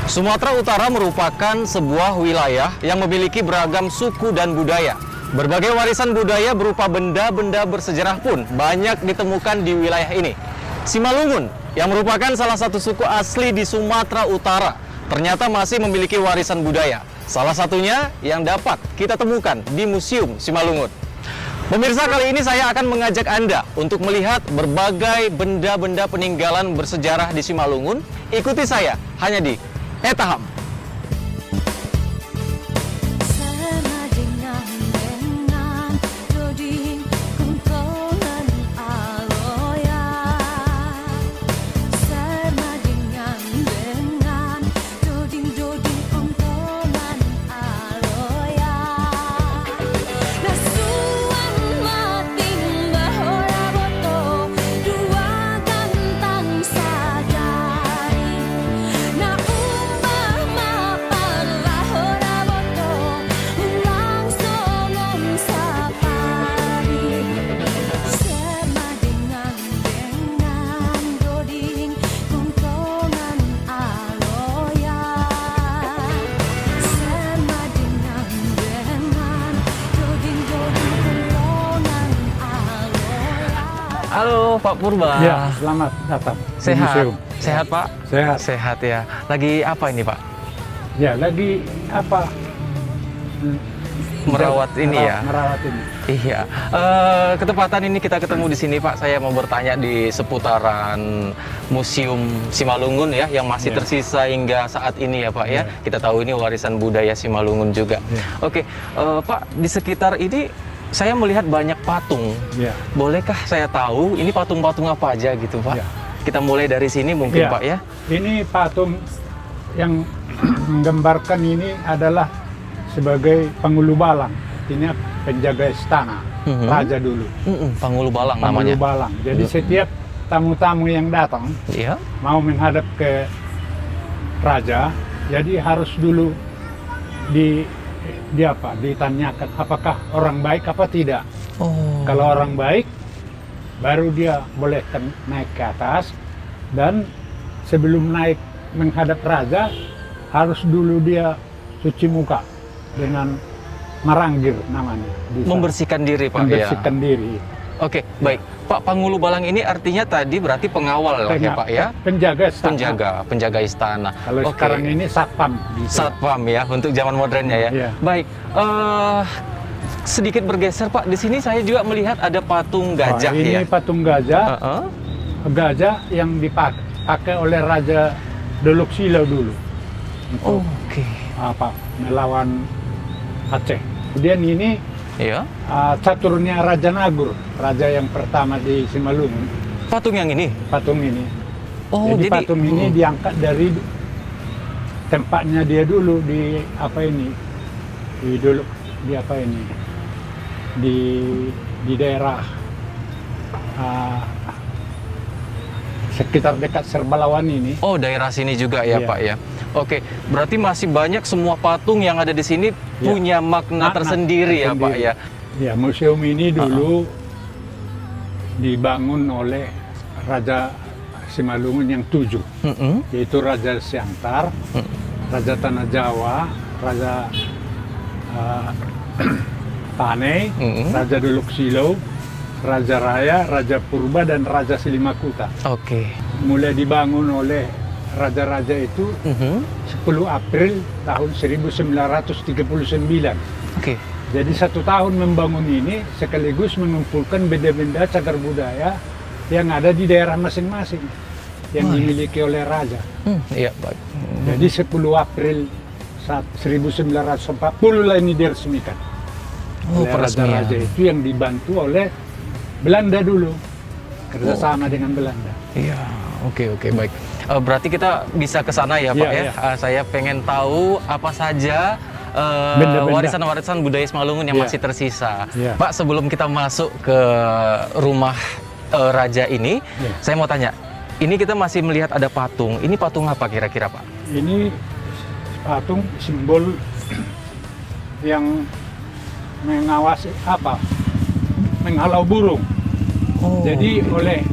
Sumatera Utara merupakan sebuah wilayah yang memiliki beragam suku dan budaya. Berbagai warisan budaya berupa benda-benda bersejarah pun banyak ditemukan di wilayah ini. Simalungun, yang merupakan salah satu suku asli di Sumatera Utara, ternyata masih memiliki warisan budaya. Salah satunya yang dapat kita temukan di Museum Simalungun. Pemirsa, kali ini saya akan mengajak Anda untuk melihat berbagai benda-benda peninggalan bersejarah di Simalungun. Ikuti saya hanya di Etaham. Halo Pak Purba. Ya, selamat datang. Sehat? Museum. Sehat Pak? Sehat. Sehat ya. Lagi apa ini Pak? Ya, lagi apa? Merawat ini ya? Merawat ini. Iya. Ketepatan ini kita ketemu di sini Pak. Saya mau bertanya di seputaran Museum Simalungun ya, yang masih tersisa hingga saat ini ya Pak ya. Kita tahu ini warisan budaya Simalungun juga. Oke, Pak, di sekitar ini saya melihat banyak patung. Bolehkah saya tahu ini patung-patung apa aja gitu Pak? Kita mulai dari sini mungkin Pak ya. Ini patung yang menggambarkan ini adalah sebagai Panggulu Balang. Ini penjaga istana raja dulu. Panggulu Balang namanya. Panggulu Balang. Jadi setiap tamu-tamu yang datang mau menghadap ke raja, jadi harus dulu ditanyakan apakah orang baik apa tidak. Kalau orang baik baru dia boleh naik ke atas, dan sebelum naik menghadap raja harus dulu dia cuci muka dengan maranggir namanya. Membersihkan diri Pak. Membersihkan diri. Oke, baik. Pak, Panggulu Balang ini artinya tadi berarti pengawal lah ya Pak ya? Penjaga istana. Penjaga istana. Kalau sekarang ini satpam. Satpam ya, untuk zaman modernnya ya. Baik, sedikit bergeser Pak. Di sini saya juga melihat ada patung gajah ini patung gajah. Gajah yang dipakai oleh Raja Dolok Silo dulu. Oke. Melawan Aceh. Kemudian ini caturnya Raja Nagur, raja yang pertama di Simalungun. Patung yang ini? Patung ini. Jadi patung ini diangkat dari tempatnya dia dulu di di daerah sekitar dekat Serbalawan ini. Daerah sini juga ya Pak ya. Oke, berarti masih banyak semua patung yang ada di sini punya makna tersendiri ya Pak ya. Ya, museum ini dulu dibangun oleh Raja Simalungun yang 7, yaitu Raja Siantar, Raja Tanah Jawa, Raja Tane, Raja Dolok Silo, Raja Raya, Raja Purba, dan Raja Silimakuta. Mulai dibangun oleh raja-raja itu 10 April tahun 1939. Jadi 1 tahun membangun ini sekaligus mengumpulkan benda-benda cagar budaya yang ada di daerah masing-masing yang dimiliki oleh raja. Jadi 10 April 1940 lah ini diresmikan oleh raja-raja itu, yang dibantu oleh Belanda dulu, kerjasama dengan Belanda. Oke, baik. Berarti kita bisa ke sana ya Pak ya. Saya pengen tahu apa saja warisan-warisan budaya Simalungun yang masih tersisa. Pak, sebelum kita masuk ke rumah raja ini, saya mau tanya, ini kita masih melihat ada patung. Ini patung apa kira-kira Pak? Ini patung simbol yang mengawasi menghalau burung. Jadi oleh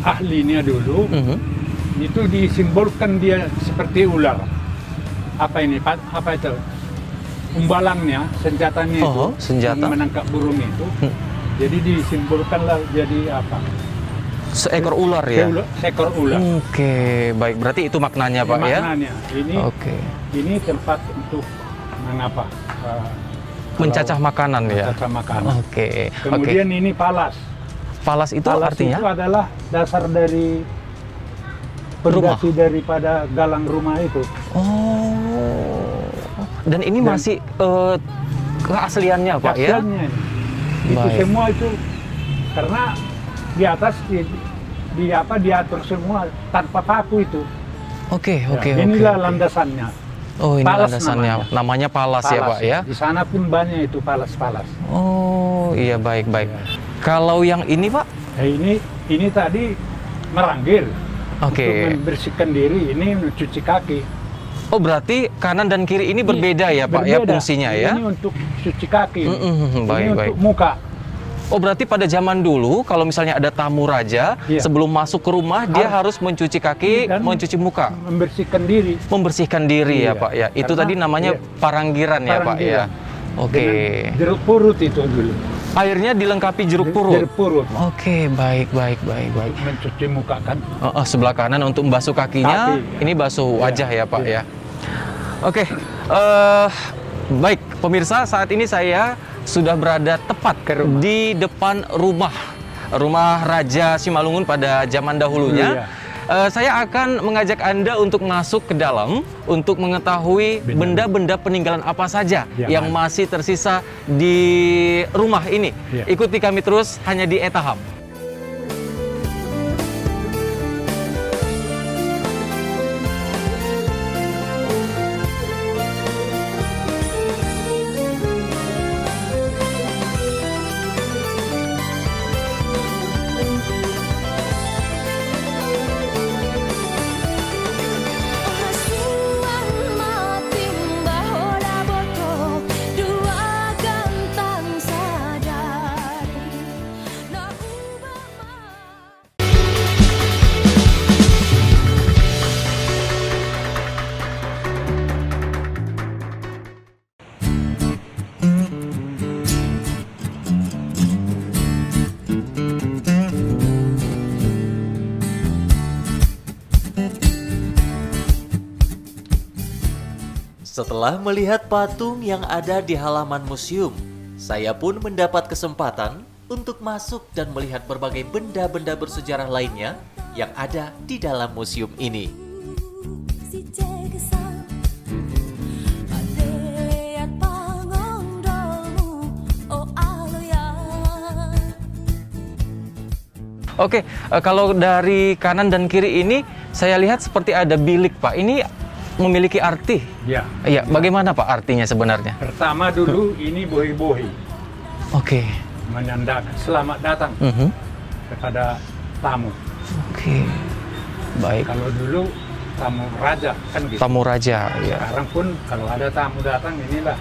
ahlinya dulu itu disimbolkan dia seperti ular. Apa ini? Apa itu? Umbalangnya, senjatanya itu, senjata menangkap burung itu. Jadi disimbolkanlah jadi apa? Seekor ular ya? Seekor ular. Oke, baik. Berarti itu maknanya Pak ya? Maknanya. Ini tempat untuk mengapa? Mencacah makanan ya? Mencacah makanan. Oke. Kemudian ini palas. Palas itu artinya? Itu adalah dasar dari pondasi daripada galang rumah itu. Oh. Dan ini masih keasliannya Pak ya? Keasliannya. Itu semua itu karena di atas diatur semua tanpa paku itu. Oke. Inilah landasannya. Oh, ini palas landasannya. Namanya palas ya Pak ya? Di sana pun banyak itu palas-palas. Oh, iya baik. Kalau yang ini Pak? Ini tadi meranggir. Oke. Untuk membersihkan diri, ini mencuci kaki. Oh, berarti kanan dan kiri ini berbeda ya Pak ya fungsinya ya? Ini untuk cuci kaki. Baik. Untuk muka. Oh, berarti pada zaman dulu kalau misalnya ada tamu raja, sebelum masuk ke rumah dia harus mencuci kaki, mencuci muka, membersihkan diri ya Pak ya. Itu tadi namanya paranggiran ya Pak ya. Oke. Jeruk purut itu dulu. Airnya dilengkapi jeruk purut. Jeruk purut. Oke, baik. Mencuci muka kan. Sebelah kanan untuk membasuh kakinya, ini basuh wajah ya Pak ya. Oke, baik pemirsa, saat ini saya sudah berada tepat di depan rumah Raja Simalungun pada zaman dahulunya. Saya akan mengajak Anda untuk masuk ke dalam untuk mengetahui benda-benda peninggalan apa saja yang masih tersisa di rumah ini. Ikuti kami terus hanya di Etaham. Setelah melihat patung yang ada di halaman museum, saya pun mendapat kesempatan untuk masuk dan melihat berbagai benda-benda bersejarah lainnya yang ada di dalam museum ini. Oke, kalau dari kanan dan kiri ini saya lihat seperti ada bilik Pak. Ini memiliki arti. Ya. Bagaimana Pak artinya sebenarnya? Pertama dulu ini bohi-bohi. Oke. Menandakan selamat datang kepada tamu. Oke. Baik. Kalau dulu tamu raja kan gitu. Tamu raja, ya. Sekarang pun kalau ada tamu datang inilah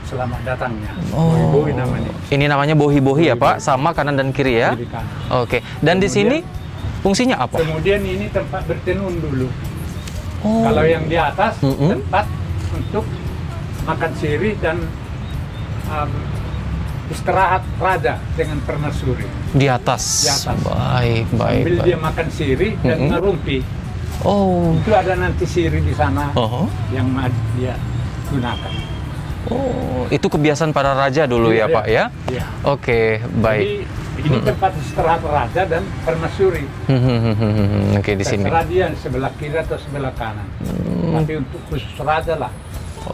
selamat datangnya. Bohi-bohi namanya. Ini namanya bohi-bohi ya Pak, sama kanan dan kiri ya. Kiri kanan. Oke. Dan di sini fungsinya apa? Kemudian ini tempat bertenun dulu. Kalau yang di atas tempat untuk makan sirih dan istirahat raja dengan permaisuri. Di atas. Baik. Sambil dia makan sirih dan ngerumpi. Itu ada nanti sirih di sana yang dia gunakan. Itu kebiasaan para raja dulu ya Pak ya? Iya. Oke, baik. Jadi, ini tempat istirahat raja dan permaisuri. Oke, di sini. Terserah dia sebelah kiri atau sebelah kanan. Tapi untuk khusus raja lah.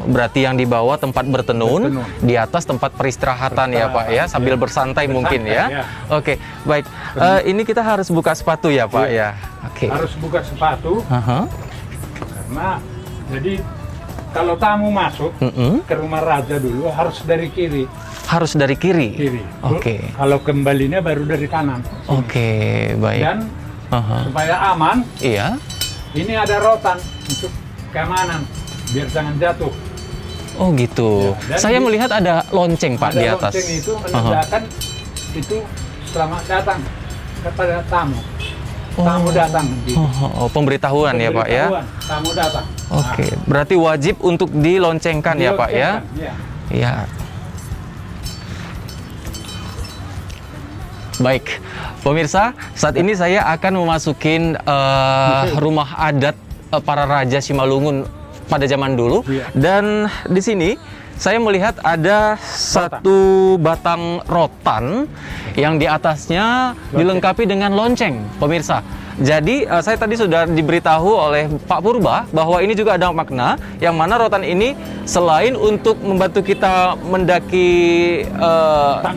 Berarti yang di bawah tempat bertenun, di atas tempat peristirahatan ya Pak ya, sambil bersantai mungkin ya. Oke, baik. Ini kita harus buka sepatu ya Pak ya. Oke. Harus buka sepatu. Karena jadi kalau tamu masuk ke rumah raja dulu harus dari kiri. Harus dari kiri? Kiri. Oke. Kalau kembalinya baru dari kanan. Oke, baik. Dan supaya aman, ini ada rotan untuk keamanan, biar jangan jatuh. Oh gitu. Saya melihat ada lonceng Pak di atas. Lonceng itu menandakan itu selamat datang kepada tamu. tamu datang. Gitu. Pemberitahuan ya Pak ya. Tamu datang. Oke, berarti wajib untuk diloncengkan ya Pak ya. Iya. Baik, pemirsa, saat ini saya akan memasukin rumah adat para raja Simalungun pada zaman dulu. Dan di sini saya melihat ada satu batang rotan yang di atasnya dilengkapi dengan lonceng, pemirsa. Jadi saya tadi sudah diberitahu oleh Pak Purba bahwa ini juga ada makna, yang mana rotan ini selain untuk membantu kita mendaki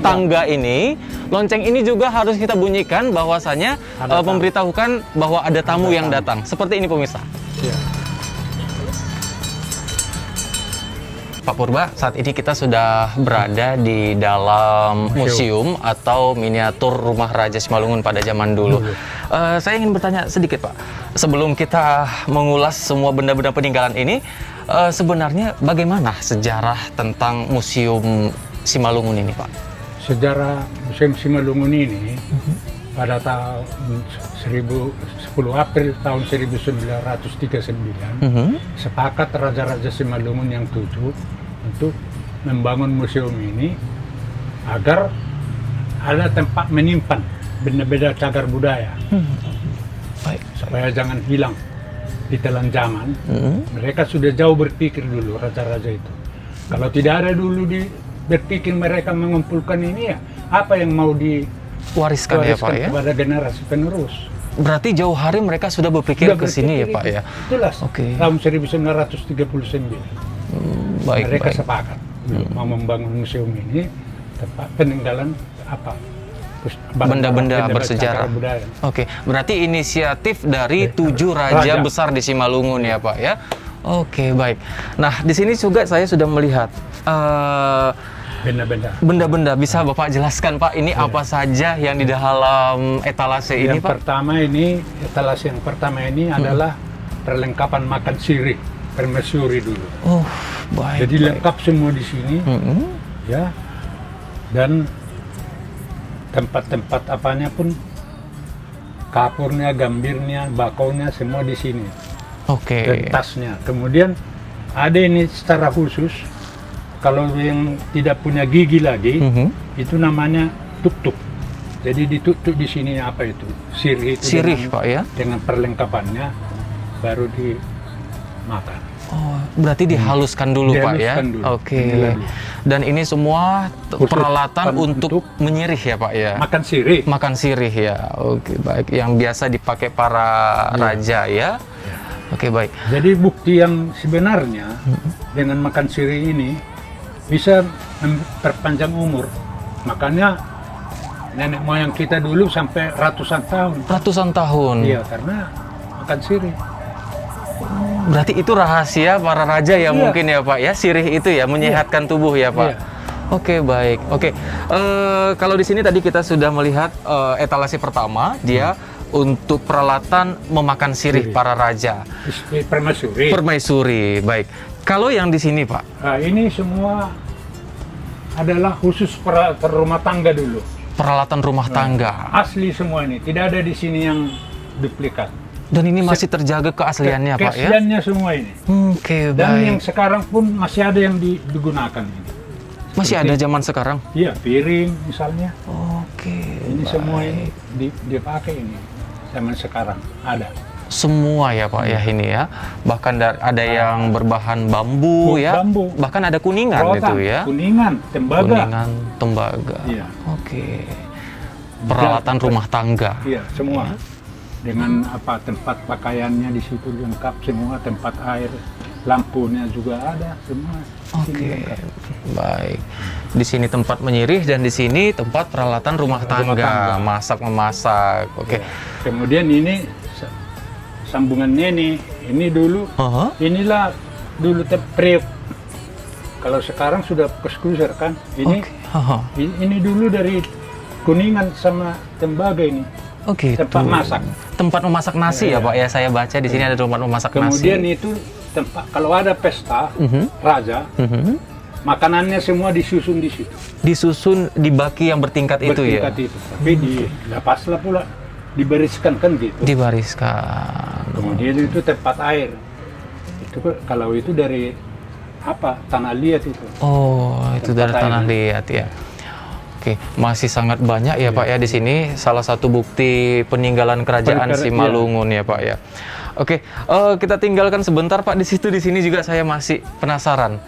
tangga ini, lonceng ini juga harus kita bunyikan bahwasanya memberitahukan bahwa ada tamu yang datang. Seperti ini pemirsa. Ya. Pak Purba, saat ini kita sudah berada di dalam museum atau miniatur rumah Raja Simalungun pada zaman dulu. Saya ingin bertanya sedikit Pak, sebelum kita mengulas semua benda-benda peninggalan ini, sebenarnya bagaimana sejarah tentang Museum Simalungun ini Pak? Sejarah Museum Simalungun ini pada tahun 10 April tahun 1939 sepakat Raja-Raja Simalungun yang 7 untuk membangun museum ini agar ada tempat menyimpan benda-benda cagar budaya. Baik. Supaya jangan hilang di telan zaman. Mereka sudah jauh berpikir dulu raja-raja itu. Kalau tidak ada dulu berpikir mereka mengumpulkan ini, ya apa yang mau wariskan ya Pak ya kepada generasi penerus. Berarti jauh hari mereka sudah berpikir ke sini ya Pak ya. Itulah tahun 1939. Mereka baik. sepakat mau membangun museum ini tempat peninggalan apa benda-benda bersejarah. Oke, berarti inisiatif dari 7 raja besar di Simalungun ya Pak ya. Oke, baik. Nah, di sini juga saya sudah melihat benda-benda. Bisa Bapak jelaskan Pak, ini apa saja yang di dalam etalase ini Pak? Etalase yang pertama ini adalah perlengkapan makan sirih, permaisuri dulu. Oh, baik. Jadi lengkap semua di sini, ya. Dan tempat-tempat apanya pun, kapurnya, gambirnya, bakaunya semua di sini. Oke. Dan tasnya. Kemudian ada ini secara khusus. Kalau yang tidak punya gigi lagi, itu namanya tuk-tuk. Jadi ditutup di sini apa itu? Sirih itu. Sirih Pak ya? Dengan perlengkapannya baru dimakan. Oh, berarti dihaluskan dulu Pak ya? Oke. Dan ini semua peralatan untuk menyirih ya Pak ya? Makan sirih. Makan sirih ya. Oke, baik. Yang biasa dipakai para raja ya? Oke, baik. Jadi bukti yang sebenarnya dengan makan sirih ini bisa memperpanjang umur. Makanya nenek moyang kita dulu sampai ratusan tahun. Ratusan tahun? Iya, karena makan sirih. Berarti itu rahasia para raja ya mungkin ya Pak ya? Sirih itu ya, menyehatkan tubuh ya Pak? Oke, baik. Oke, kalau di sini tadi kita sudah melihat etalase pertama, dia untuk peralatan memakan sirih para raja. Permaisuri. Permaisuri, baik. Kalau yang di sini Pak? Nah, ini semua adalah khusus peralatan rumah tangga dulu. Peralatan rumah tangga. Asli semua ini, tidak ada di sini yang duplikat. Dan ini masih terjaga keasliannya Pak ya? Keasliannya semua ini. Oke, baik. Dan yang sekarang pun masih ada yang digunakan ini. Masih ada zaman sekarang? Iya, piring misalnya. Oke. Ini semua ini dipakai ini zaman sekarang ada. Semua ya Pak ya ini ya. Bahkan ada yang berbahan bambu ya. Bambu. Bahkan ada kuningan Rotan, itu ya. Kuningan, tembaga. Kuningan, tembaga. Iya. Oke. Peralatan rumah tangga. Iya, semua. Ya. Dengan apa tempat pakaiannya di situ lengkap semua, tempat air, lampunya juga ada semua. Oke, baik. Di sini tempat menyirih dan di sini tempat peralatan rumah tangga, masak memasak. Oke. Ya. Kemudian ini sambungannya ini dulu, inilah dulu priuk. Kalau sekarang sudah keskuser kan, ini ini dulu dari kuningan sama tembaga ini. Oke. Tempat masak. Tempat memasak nasi ya Pak ya, saya baca di sini ada tempat memasak nasi. Kemudian itu tempat kalau ada pesta raja, makanannya semua disusun di situ. Disusun di baki yang bertingkat itu ya. Itu, tapi dilapaslah pula dibariskan kan gitu. Dibariskan. Kemudian itu tempat air. Itu kalau itu dari apa? Tanah liat itu. Oh, itu dari Tempat tanah air. liat ya. Oke, masih sangat banyak ya Pak ya di sini. Salah satu bukti peninggalan kerajaan Simalungun ya Pak ya. Oke, kita tinggalkan sebentar Pak di situ. Di sini juga saya masih penasaran.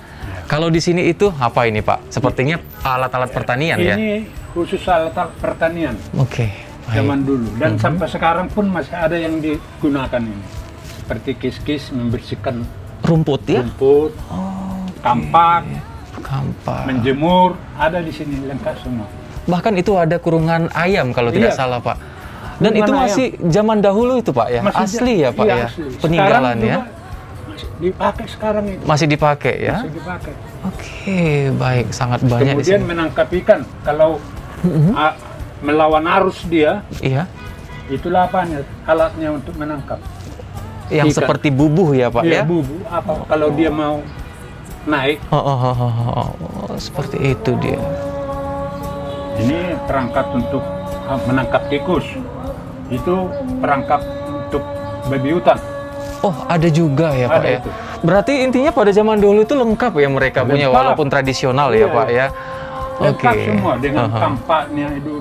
Kalau di sini itu apa ini Pak? Sepertinya alat-alat pertanian ya. Ini khusus alat pertanian Oke. Baik. zaman dulu dan sampai sekarang pun masih ada yang digunakan ini. Seperti kis-kis membersihkan Rumput ya? rumput, kampak, Kampak. menjemur, ada di sini lengkap semua. Bahkan itu ada kurungan ayam kalau tidak Iya. salah Pak. Dan Kurungan itu masih zaman dahulu itu Pak ya? Masih Asli ya Pak iya, ya? asli. Peninggalan Sekarang ya? juga masih dipakai sekarang itu. Masih dipakai ya? Masih dipakai. Oke, baik. Sangat banyak di Kemudian sini. menangkap ikan. Kalau melawan arus dia, Iya. itulah apanya? Alatnya untuk menangkap. Yang Ikan. seperti bubuh ya Pak ya? Iya, bubu. Apa kalau dia mau naik? Seperti itu dia. Ini perangkat untuk menangkap tikus. Itu perangkap untuk babi hutan. Oh, ada juga ya Pak Ada ya? itu. Berarti intinya pada zaman dulu itu lengkap ya mereka punya, Lengkap. walaupun tradisional ya Iya, Pak ya? Lengkap semua dengan kampaknya itu.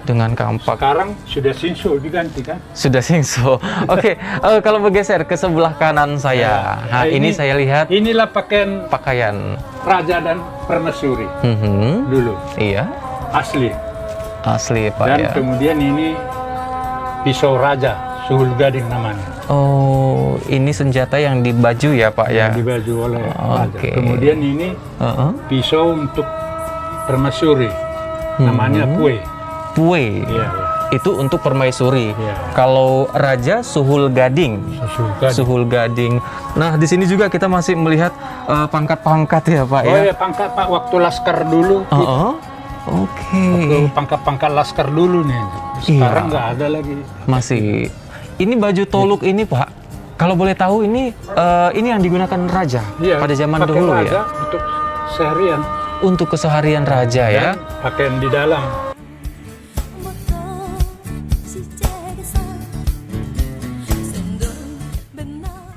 Dengan kampak. Sekarang sudah sinsul diganti kan? Sudah singso. Oke, kalau bergeser ke sebelah kanan saya. Nah, ini saya lihat Inilah pakaian pakaian. raja dan permaisuri Mhm. dulu, Iya, asli. asli Pak Dan ya. kemudian ini pisau raja, Suhul Gading namanya. Oh, ini senjata yang di baju ya Pak ya? Yang dibaju oleh raja. Oke. Kemudian ini Heeh. pisau untuk permaisuri, namanya kue. Pue. Iya, iya. Itu untuk permaisuri. Iya. Kalau raja Suhul Gading. Suhul Gading. Suhul Gading. Nah, di sini juga kita masih melihat pangkat-pangkat ya Pak Oh ya. ya, pangkat Pak waktu laskar dulu. Heeh. Oke. Waktu pangkat-pangkat laskar dulu nih. Sekarang nggak ada lagi. Masih. Ini baju toluk ini Pak. Kalau boleh tahu ini yang digunakan raja Iya, pada zaman pakai dahulu raja ya. untuk seharian. Untuk keseharian raja ya. Dan pakaian di dalam.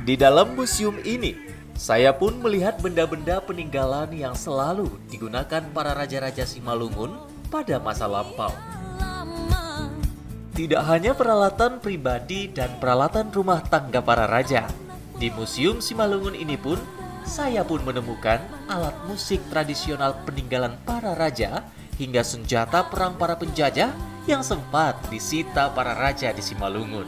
Di dalam museum ini, saya pun melihat benda-benda peninggalan yang selalu digunakan para raja-raja Simalungun pada masa lampau. Tidak hanya peralatan pribadi dan peralatan rumah tangga para raja, di Museum Simalungun ini pun saya pun menemukan alat musik tradisional peninggalan para raja hingga senjata perang para penjajah yang sempat disita para raja di Simalungun.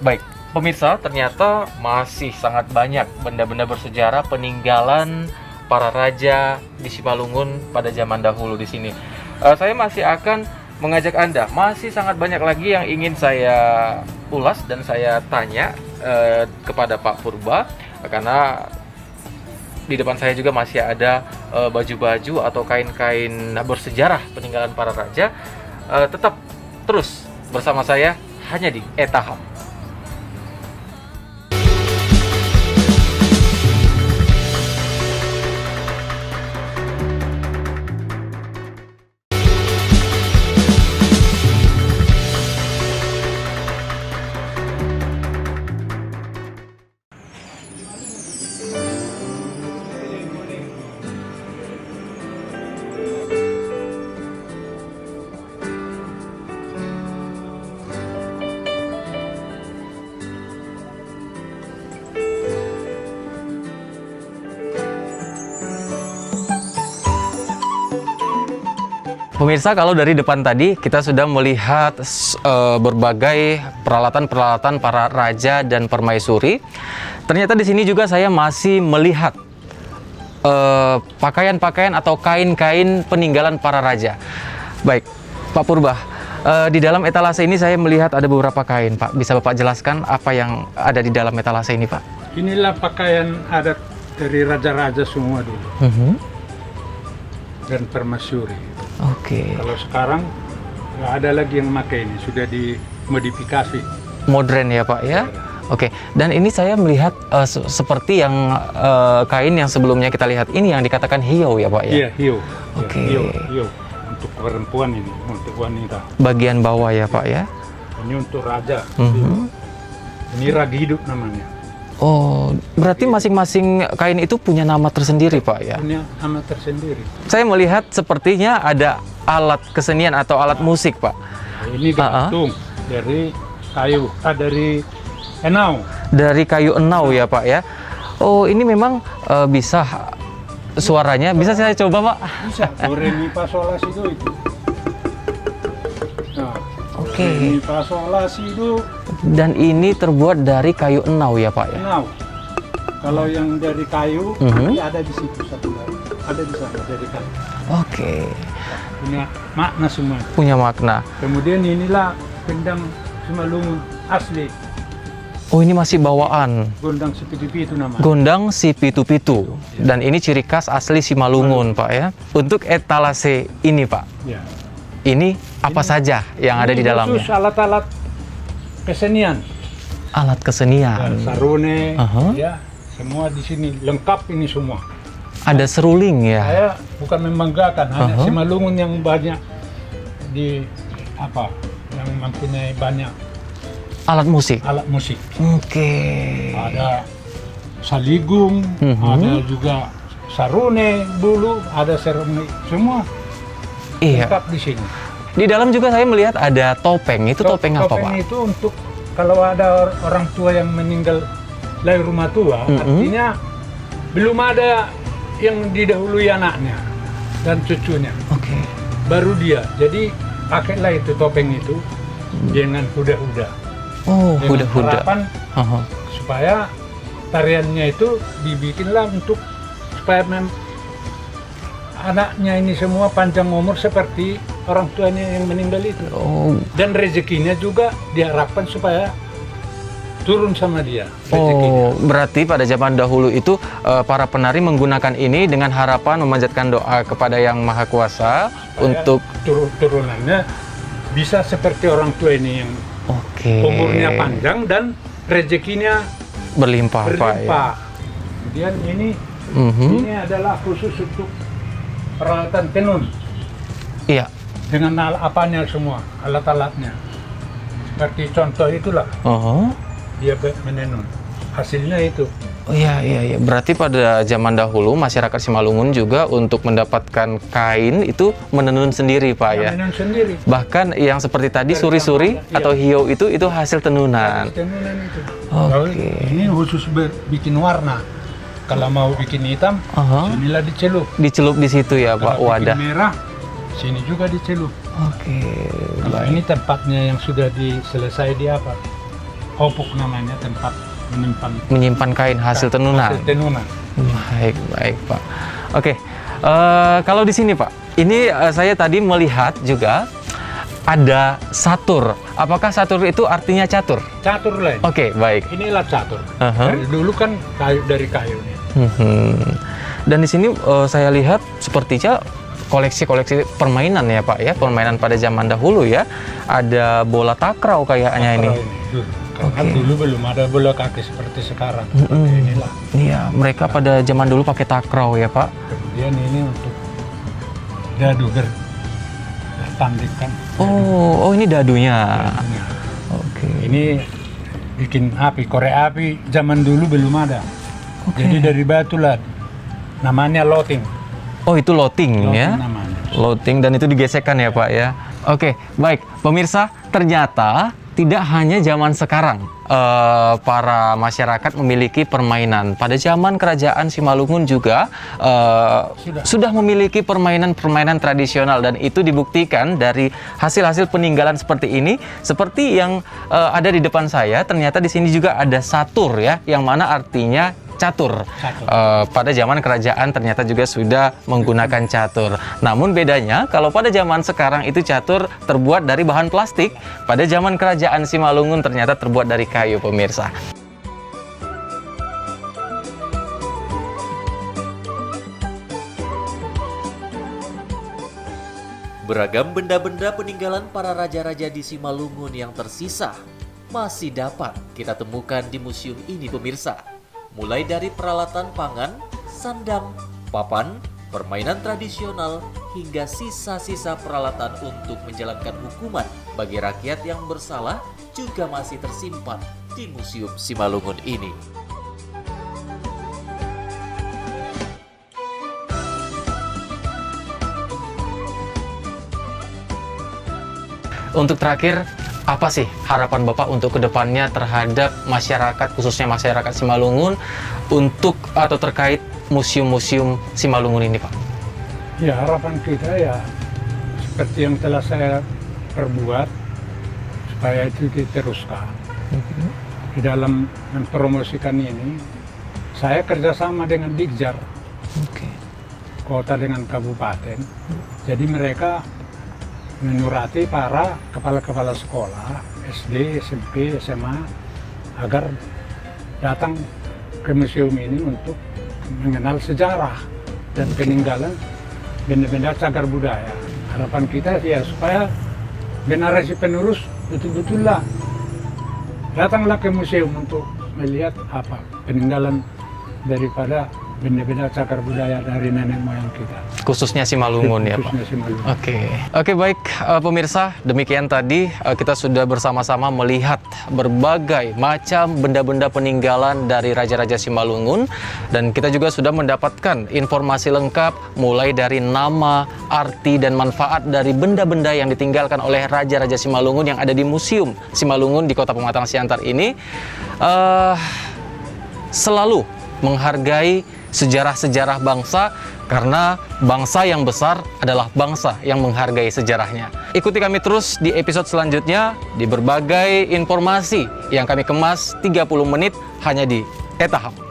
Baik, pemirsa, ternyata masih sangat banyak benda-benda bersejarah peninggalan para raja di Simalungun pada zaman dahulu di sini. Saya masih akan mengajak Anda, masih sangat banyak lagi yang ingin saya ulas dan saya tanya kepada Pak Purba, karena di depan saya juga masih ada baju-baju atau kain-kain bersejarah peninggalan para raja. Tetap terus bersama saya hanya di Etaham. Pemirsa, kalau dari depan tadi kita sudah melihat berbagai peralatan-peralatan para raja dan permaisuri. Ternyata di sini juga saya masih melihat pakaian-pakaian atau kain-kain peninggalan para raja. Baik, Pak Purba, di dalam etalase ini saya melihat ada beberapa kain, Pak. Bisa Bapak jelaskan apa yang ada di dalam etalase ini, Pak? Inilah pakaian adat dari raja-raja semua dulu dan permaisuri. Oke. Kalau sekarang nggak ada lagi yang pakai ini, sudah dimodifikasi. Modern ya Pak ya? Oke, dan ini saya melihat seperti yang kain yang sebelumnya kita lihat ini yang dikatakan hiyo ya Pak ya? Iya, hiyo. Oke. Ya, hiyo. Untuk perempuan ini, untuk wanita. Bagian bawah ya Pak ya? Ini untuk raja. Ini ragi hidup namanya. Oh, berarti masing-masing kain itu punya nama tersendiri Pak ya? Punya nama tersendiri. Saya melihat sepertinya ada alat kesenian atau alat musik Pak. Ini gantung dari kayu, dari enau. Dari kayu enau ya Pak ya? Oh, ini memang bisa suaranya, bisa saya coba Pak? Bisa, do re mi fa sol la si do itu. Nah, Oke. do re mi fa sol la si do. Dan ini terbuat dari kayu enau ya Pak ya? Enau. Kalau yang dari kayu, ini ada di situ satu lagi. Ada di sana dari kayu. Oke. Punya makna semua. Punya makna. Kemudian inilah gendang Simalungun asli. Oh, ini masih bawaan. Gondang Sipitu itu namanya. Gondang si pitu-pitu. Dan ini ciri khas asli Simalungun Pak ya. Untuk etalase ini Pak, Ya. ini apa saja yang ada di dalamnya? Khusus alat-alat kesenian. Alat kesenian. Sarune, Aha. ya, semua di sini lengkap ini semua. Ada seruling ya? Saya bukan membanggakan, hanya Simalungun yang banyak yang mempunyai banyak Alat musik? alat musik. Oke. Ada saligung, ada juga sarune dulu, ada seruni, semua Iya. lengkap di sini. Di dalam juga saya melihat ada topeng. Itu topeng apa Pak? Topeng itu untuk kalau ada orang tua yang meninggal dari rumah tua, artinya belum ada yang didahului anaknya dan cucunya. Oke. Baru dia. Jadi pakailah itu topeng itu dengan huda-huda. Oh, Dengan huda-huda. harapan Aha. supaya tariannya itu dibikinlah untuk supaya anaknya ini semua panjang umur seperti orang tuanya yang meninggal itu. Oh, Dan rezekinya juga diharapkan supaya turun sama dia rezekinya. Oh, berarti pada zaman dahulu itu para penari menggunakan ini dengan harapan memanjatkan doa kepada Yang Maha Kuasa untuk turunannya bisa seperti orang tua ini yang umurnya panjang dan rezekinya berlimpah, Pak ya. berlimpah. Kemudian ini adalah khusus untuk peralatan tenun. Iya. Dengan apanya semua, alat-alatnya. Seperti contoh itulah dia menenun. Hasilnya itu. Oh iya. Berarti pada zaman dahulu masyarakat Simalungun juga untuk mendapatkan kain itu menenun sendiri, Pak ya. Menenun sendiri. Bahkan yang seperti tadi suri-suri atau hiyo itu hasil tenunan. Tenunan itu. Oke. Ini khusus bikin warna. Kalau mau bikin hitam, sinilah dicelup. Dicelup di situ ya, Pak. Kalau Wadah. bikin merah, sini juga dicelup. Oke. Kalau ini tempatnya yang sudah selesai di apa? Opuk namanya, tempat menyimpan kain hasil tenunan. Hasil tenunan. Baik, Pak. Oke. Kalau di sini, Pak, ini saya tadi melihat juga ada satur. Apakah satur itu artinya catur? Catur lain. Oke, baik. Inilah catur. Dari dulu kan dari kayu nih. Dan di sini saya lihat sepertinya koleksi-koleksi permainan ya Pak ya, permainan pada zaman dahulu ya. Ada bola takraw kayaknya ini. Karena dulu belum ada bola kaki seperti sekarang. Seperti inilah. Iya, mereka pada zaman dulu pakai takraw ya Pak. Kemudian ini untuk dadu bertandingkan. Oh ini dadunya. Oke. Ini bikin api, korek api zaman dulu belum ada. Jadi dari batu lah. Namanya loting. Oh itu loting ya? Namanya. Loting dan itu digesekkan ya Pak ya? Oke, baik. Pemirsa, ternyata tidak hanya zaman sekarang para masyarakat memiliki permainan. Pada zaman Kerajaan Simalungun juga sudah memiliki permainan-permainan tradisional dan itu dibuktikan dari hasil-hasil peninggalan seperti ini. Seperti yang ada di depan saya, ternyata di sini juga ada satur ya, yang mana artinya catur. Pada zaman kerajaan ternyata juga sudah menggunakan catur. Namun bedanya kalau pada zaman sekarang itu catur terbuat dari bahan plastik, pada zaman kerajaan Simalungun ternyata terbuat dari kayu, pemirsa. Beragam benda-benda peninggalan para raja-raja di Simalungun yang tersisa masih dapat kita temukan di museum ini pemirsa. Mulai dari peralatan pangan, sandang, papan, permainan tradisional, hingga sisa-sisa peralatan untuk menjalankan hukuman bagi rakyat yang bersalah juga masih tersimpan di Museum Simalungun ini. Untuk terakhir, apa sih harapan Bapak untuk kedepannya terhadap masyarakat, khususnya masyarakat Simalungun, untuk atau terkait museum-museum Simalungun ini, Pak? Ya, harapan kita ya seperti yang telah saya perbuat, supaya itu diteruskan. Di dalam mempromosikan ini, saya kerjasama dengan Dikjar, kota dengan kabupaten. Jadi mereka menyurati para kepala-kepala sekolah, SD, SMP, SMA, agar datang ke museum ini untuk mengenal sejarah dan peninggalan benda-benda cagar budaya. Harapan kita ya supaya generasi penerus betul-betullah datanglah ke museum untuk melihat apa peninggalan daripada benda-benda cagar budaya dari nenek moyang kita. Khususnya Simalungun ya, Pak? Khususnya Simalungun. Oke, baik pemirsa, demikian tadi kita sudah bersama-sama melihat berbagai macam benda-benda peninggalan dari Raja-Raja Simalungun, dan kita juga sudah mendapatkan informasi lengkap mulai dari nama, arti, dan manfaat dari benda-benda yang ditinggalkan oleh Raja-Raja Simalungun yang ada di Museum Simalungun di Kota Pematang Siantar ini. Selalu menghargai sejarah-sejarah bangsa, karena bangsa yang besar adalah bangsa yang menghargai sejarahnya. Ikuti kami terus di episode selanjutnya di berbagai informasi yang kami kemas 30 menit hanya di ETA HAM.